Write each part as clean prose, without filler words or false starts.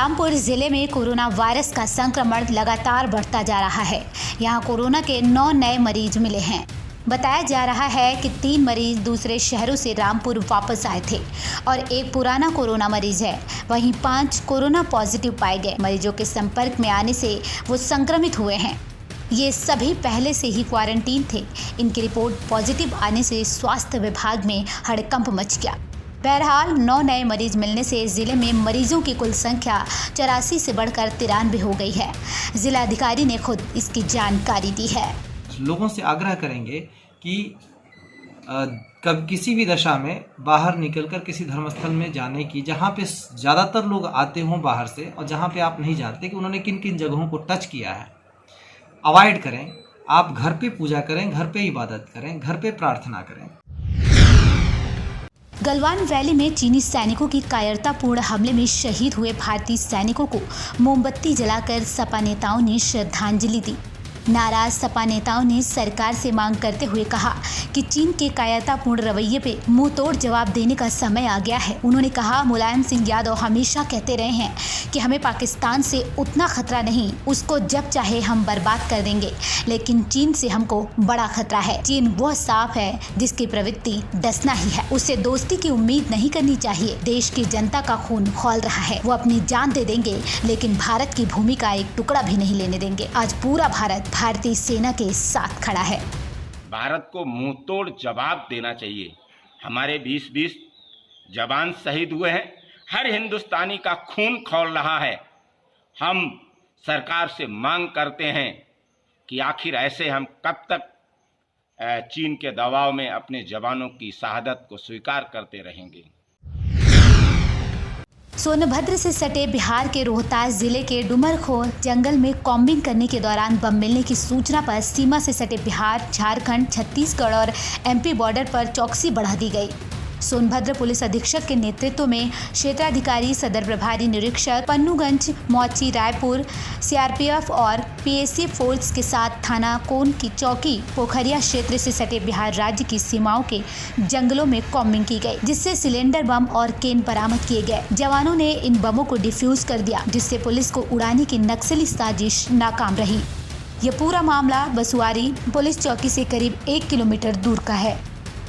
रामपुर जिले में corona virus का संक्रमण लगातार बढ़ता जा रहा है। यहां कोरोना के 9 नए मरीज मिले हैं। बताया जा रहा है कि 3 मरीज दूसरे शहरों से रामपुर वापस आए थे और एक पुराना कोरोना मरीज है। वहीं 5 कोरोना पॉजिटिव पाए गए। मरीजों के संपर्क में आने से वो संक्रमित हुए हैं। ये सभी पहले से ही क्वारंटीन थे। इनकी रिपोर्ट पॉजिटिव आने से स्वास्थ्य विभाग में हड़कंप मच गया। बहरहाल 9 नए मरीज मिलने से जिले में मरीजों की कुल संख्या 84 से बढ़कर 93 हो गई है। जिलाधिकारी ने खुद इसकी जानकारी दी है। लोगों से आग्रह करेंगे कि कब किसी भी दशा में बाहर निकलकर किसी धर्मस्थल में जाने की, जहाँ पे ज़्यादातर लोग आते हों बाहर से और जहाँ पे आप नहीं जानते कि उन्होंने किन किन जगहों को टच किया है, अवॉइड करें। आप घर पे पूजा करें, घर पे इबादत करें, घर पे प्रार्थना करें। गलवान वैली में चीनी सैनिकों की कायरतापूर्ण हमले में शहीद हुए भारतीय सैनिकों को मोमबत्ती जलाकर सपा नेताओं ने श्रद्धांजलि दी। नाराज सपा नेताओं ने सरकार से मांग करते हुए कहा कि चीन के कायरतापूर्ण रवैये पे मुंह तोड़ जवाब देने का समय आ गया है। उन्होंने कहा, मुलायम सिंह यादव हमेशा कहते रहे हैं कि हमें पाकिस्तान से उतना खतरा नहीं, उसको जब चाहे हम बर्बाद कर देंगे, लेकिन चीन से हमको बड़ा खतरा है। चीन वह सांप है जिसकी प्रवृत्ति डसना ही है। उससे दोस्ती की उम्मीद नहीं करनी चाहिए। देश की जनता का खून खौल रहा है। वो अपनी जान दे देंगे, लेकिन भारत की भूमि का एक टुकड़ा भी नहीं लेने देंगे। आज पूरा भारत भारतीय सेना के साथ खड़ा है। भारत को मुंह तोड़ जवाब देना चाहिए। हमारे 20 जवान शहीद हुए हैं। हर हिंदुस्तानी का खून खौल रहा है। हम सरकार से मांग करते हैं कि आखिर ऐसे हम कब तक चीन के दबाव में अपने जवानों की शहादत को स्वीकार करते रहेंगे। सोनभद्र से सटे बिहार के रोहतास जिले के डुमरखोर जंगल में कॉम्बिंग करने के दौरान बम मिलने की सूचना पर सीमा से सटे बिहार, झारखंड, छत्तीसगढ़ और एमपी बॉर्डर पर चौकसी बढ़ा दी गई। सोनभद्र पुलिस अधीक्षक के नेतृत्व में क्षेत्राधिकारी, सदर प्रभारी निरीक्षक पन्नूगंज, मौची, रायपुर, सीआरपीएफ और पीएसी फोर्स के साथ थाना कोन की चौकी पोखरिया क्षेत्र से सटे बिहार राज्य की सीमाओं के जंगलों में कॉम्बिंग की गई, जिससे सिलेंडर बम और केन बरामद किए गए। जवानों ने इन बमों को डिफ्यूज कर दिया, जिससे पुलिस को उड़ाने की नक्सली साजिश नाकाम रही। यह पूरा मामला बसुआरी पुलिस चौकी से करीब 1 किलोमीटर दूर का है।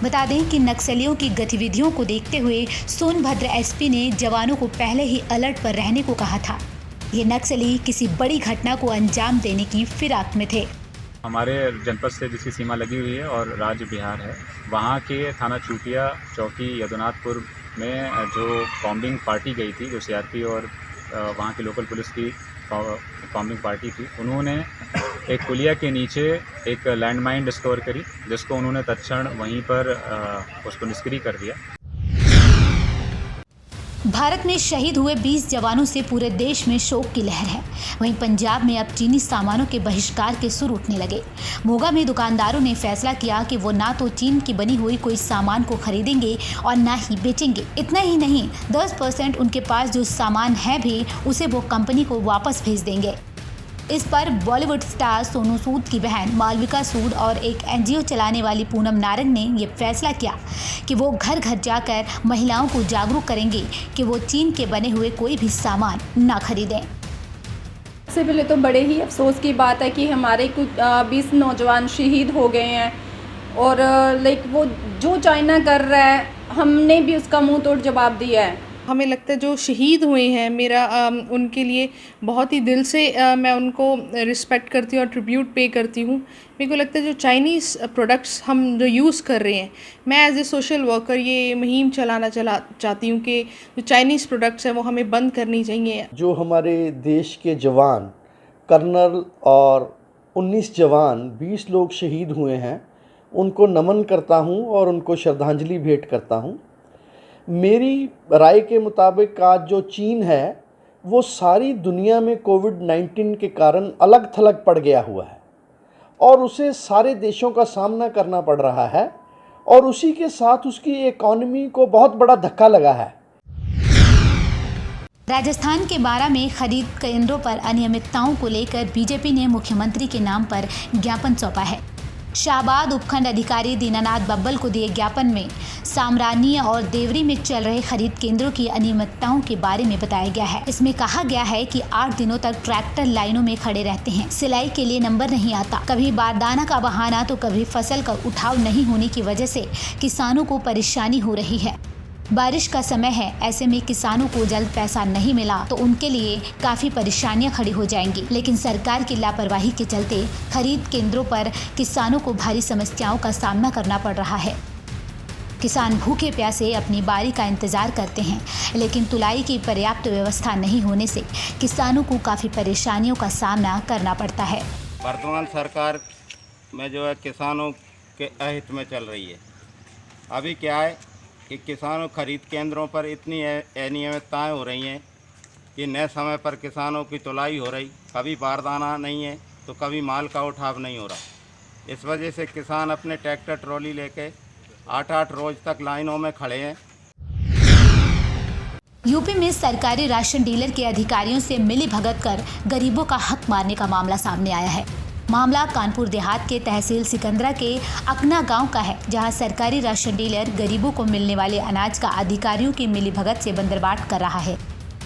बता दें कि नक्सलियों की गतिविधियों को देखते हुए सोनभद्र एसपी ने जवानों को पहले ही अलर्ट पर रहने को कहा था। ये नक्सली किसी बड़ी घटना को अंजाम देने की फिराक में थे। हमारे जनपद से जिसकी सीमा लगी हुई है और राज्य बिहार है, वहाँ के थाना चूटिया चौकी यदुनाथपुर में जो कॉम्बिंग पार्टी गई थी, जो सीआरपी और वहाँ की लोकल पुलिस की कॉम्बिंग पार्टी थी, उन्होंने एक पुलिया के नीचे एक लैंडमाइन डिस्कवर करी, जिसको उन्होंने तत्क्षण वहीं पर उसको निष्क्रिय कर दिया। भारत में शहीद हुए 20 जवानों से पूरे देश में शोक की लहर है। वहीं पंजाब में अब चीनी सामानों के बहिष्कार के सुर उठने लगे। मोगा में दुकानदारों ने फैसला किया कि वो ना तो चीन की बनी हुई कोई सामान को खरीदेंगे और ना ही बेचेंगे। इतना ही नहीं, 10% उनके पास जो सामान है भी उसे वो कंपनी को वापस भेज देंगे। इस पर बॉलीवुड स्टार सोनू सूद की बहन मालविका सूद और एक एनजीओ चलाने वाली पूनम नारंग ने ये फैसला किया कि वो घर घर जाकर महिलाओं को जागरूक करेंगे कि वो चीन के बने हुए कोई भी सामान ना खरीदें। सबसे पहले तो बड़े ही अफसोस की बात है कि हमारे कुछ 20 नौजवान शहीद हो गए हैं और वो जो चाइना कर रहा है, हमने भी उसका मुंह तोड़ जवाब दिया है। हमें लगता है जो शहीद हुए हैं, मेरा उनके लिए बहुत ही दिल से मैं उनको रिस्पेक्ट करती हूँ और ट्रिब्यूट पे करती हूँ। मेरे को लगता है जो चाइनीज़ प्रोडक्ट्स हम जो यूज़ कर रहे हैं, मैं एज ए सोशल वर्कर ये मुहिम चलाना चाहती हूँ कि जो चाइनीज़ प्रोडक्ट्स हैं वो हमें बंद करनी चाहिए। जो हमारे देश के जवान कर्नल और 19 जवान 20 लोग शहीद हुए हैं, उनको नमन करता हूँ और उनको श्रद्धांजलि भेंट करता हूँ। मेरी राय के मुताबिक आज जो चीन है वो सारी दुनिया में कोविड-19 के कारण अलग थलग पड़ गया हुआ है और उसे सारे देशों का सामना करना पड़ रहा है और उसी के साथ उसकी इकॉनमी को बहुत बड़ा धक्का लगा है। राजस्थान के बारां में खरीद केंद्रों पर अनियमितताओं को लेकर बीजेपी ने मुख्यमंत्री के नाम पर ज्ञापन सौंपा है। शाहबाद उपखंड अधिकारी दीनानाथ बब्बल को दिए ज्ञापन में सामरानी और देवरी में चल रहे खरीद केंद्रों की अनियमितताओं के बारे में बताया गया है। इसमें कहा गया है कि 8 दिनों तक ट्रैक्टर लाइनों में खड़े रहते हैं, सिलाई के लिए नंबर नहीं आता, कभी बारदाना का बहाना तो कभी फसल का उठाव नहीं होने की वजह से किसानों को परेशानी हो रही है। बारिश का समय है, ऐसे में किसानों को जल्द पैसा नहीं मिला तो उनके लिए काफ़ी परेशानियां खड़ी हो जाएंगी। लेकिन सरकार की लापरवाही के चलते खरीद केंद्रों पर किसानों को भारी समस्याओं का सामना करना पड़ रहा है। किसान भूखे प्यासे अपनी बारी का इंतजार करते हैं, लेकिन तुलाई की पर्याप्त व्यवस्था नहीं होने से किसानों को काफ़ी परेशानियों का सामना करना पड़ता है। वर्तमान सरकार में जो है किसानों के अहित में चल रही है। अभी क्या है कि किसानों खरीद केंद्रों पर इतनी अनियमितताएँ हो रही हैं कि नए समय पर किसानों की तुलाई हो रही, कभी बारदाना नहीं है तो कभी माल का उठाव नहीं हो रहा। इस वजह से किसान अपने ट्रैक्टर ट्रॉली लेके 8-8 रोज तक लाइनों में खड़े हैं। यूपी में सरकारी राशन डीलर के अधिकारियों से मिलीभगत कर गरीबों का हक मारने का मामला सामने आया है। मामला कानपुर देहात के तहसील सिकंदरा के अकना गांव का है, जहां सरकारी राशन डीलर गरीबों को मिलने वाले अनाज का अधिकारियों की मिलीभगत से बंदरबाट कर रहा है।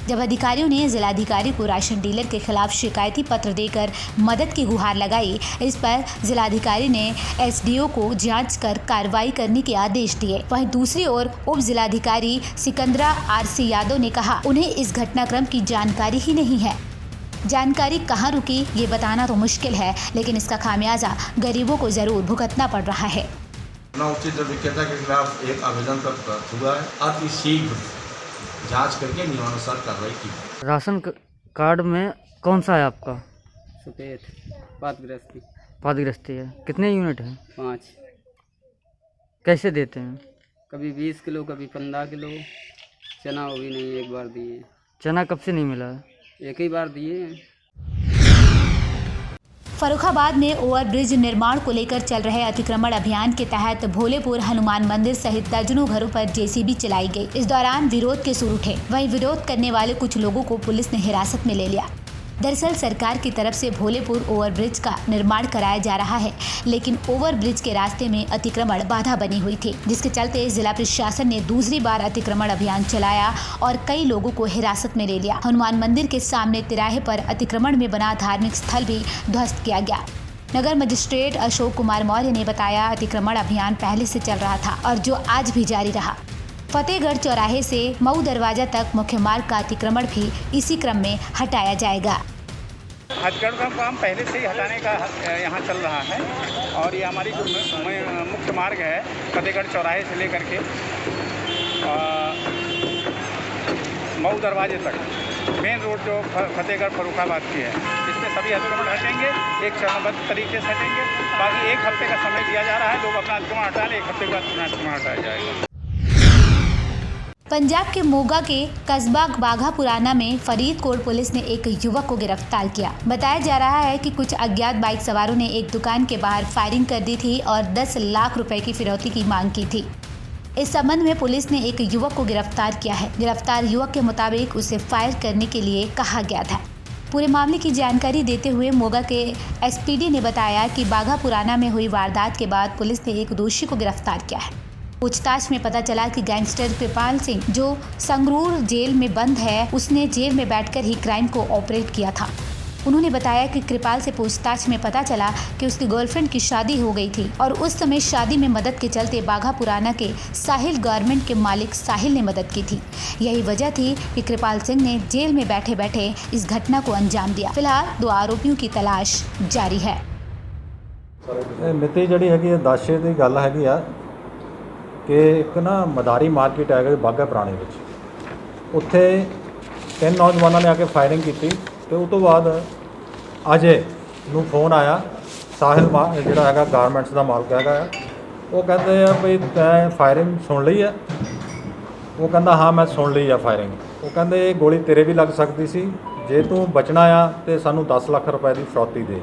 जब अधिकारियों ने जिलाधिकारी को राशन डीलर के खिलाफ शिकायती पत्र देकर मदद की गुहार लगाई, इस पर जिलाधिकारी ने एसडीओ को जांच कर कार्रवाई करने के आदेश दिए। वहीं दूसरी ओर उप जिलाधिकारी सिकंदरा आरसी यादव ने कहा उन्हें इस घटनाक्रम की जानकारी ही नहीं है। जानकारी कहाँ रुकी ये बताना तो मुश्किल है, लेकिन इसका खामियाजा गरीबों को जरूर भुगतना पड़ रहा है। उचित विक्रेता के खिलाफ एक आवेदन प्राप्त हुआ है। अति शीघ्र जांच करके नियमानुसार कार्रवाई की। राशन कार्ड में कौन सा है आपका? सफेद पादग्रस्ती। पादग्रस्ती है। कितने यूनिट हैं? 5। कैसे देते हैं? कभी 20 किलो, कभी 15 किलो। चना वो भी नहीं, एक बार दिए। चना कब से नहीं मिला है? एक ही बार दिए हैं। फर्रुखाबाद में ओवरब्रिज निर्माण को लेकर चल रहे अतिक्रमण अभियान के तहत भोलेपुर हनुमान मंदिर सहित दर्जनों घरों पर जेसीबी चलाई गई। इस दौरान विरोध के सुर उठे। वहीं विरोध करने वाले कुछ लोगों को पुलिस ने हिरासत में ले लिया। दरअसल सरकार की तरफ से भोलेपुर ओवरब्रिज का निर्माण कराया जा रहा है, लेकिन ओवरब्रिज के रास्ते में अतिक्रमण बाधा बनी हुई थी, जिसके चलते जिला प्रशासन ने दूसरी बार अतिक्रमण अभियान चलाया और कई लोगों को हिरासत में ले लिया। हनुमान मंदिर के सामने तिराहे पर अतिक्रमण में बना धार्मिक स्थल भी ध्वस्त किया गया। नगर मजिस्ट्रेट अशोक कुमार मौर्य ने बताया अतिक्रमण अभियान पहले से चल रहा था और जो आज भी जारी रहा। फतेहगढ़ चौराहे से मऊ दरवाजा तक मुख्य मार्ग का अतिक्रमण भी इसी क्रम में हटाया जाएगा। हथकरघा का काम पहले से ही हटाने का यहाँ चल रहा है और ये हमारी जो मुख्य मार्ग है फतेहगढ़ चौराहे से लेकर के मऊ दरवाजे तक मेन रोड जो फतेहगढ़ फर्रुखाबाद की है, इसमें सभी अतिक्रमण हटेंगे, एक चरणबद्ध तरीके से हटेंगे। बाकी 1 हफ्ते का समय दिया जा रहा है, लोग अपना अतिक्रमण हटा लें, 1 हफ्ते के बाद अपना अतिक्रमण हटाया जाएगा। पंजाब के मोगा के कस्बा बाघा पुराना में फरीदकोट पुलिस ने एक युवक को गिरफ्तार किया। बताया जा रहा है कि कुछ अज्ञात बाइक सवारों ने एक दुकान के बाहर फायरिंग कर दी थी और 10 लाख रुपए की फिरौती की मांग की थी। इस संबंध में पुलिस ने एक युवक को गिरफ्तार किया है। गिरफ्तार युवक के मुताबिक उसे फायर करने के लिए कहा गया था। पूरे मामले की जानकारी देते हुए मोगा के एसपीडी ने बताया कि बाघा पुराना में हुई वारदात के बाद पुलिस ने एक दोषी को गिरफ्तार किया है। पूछताछ में पता चला कि गैंगस्टर कृपाल सिंह, जो संगरूर जेल में बंद है, उसने जेल में बैठकर ही क्राइम को ऑपरेट किया था। उन्होंने बताया कि कृपाल से पूछताछ में पता चला कि उसकी गर्लफ्रेंड की शादी हो गई थी और उस समय शादी में मदद के चलते बाघा पुराना के साहिल गारमेंट के मालिक साहिल ने मदद की थी। यही वजह थी कि कृपाल सिंह ने जेल में बैठे बैठे इस घटना को अंजाम दिया। फिलहाल 2 आरोपियों की तलाश जारी है। मिति जी है 10 की गल है कि एक ना मदारी मार्केट है बाघा पुराने में, उत्थे 3 नौजवानों ने आके फायरिंग की। तो उस तो बाद अजय नूं फोन आया, साहिल जिहड़ा है गारमेंट्स का मालक है, वो कहते हैं भाई तैं फायरिंग सुन ली है? वो कहता हाँ मैं सुन ली है फायरिंग। वो कहते गोली तेरे भी लग सकती सी, जे तू बचना आ तो सानू 10 लाख रुपए की फिरौती दे।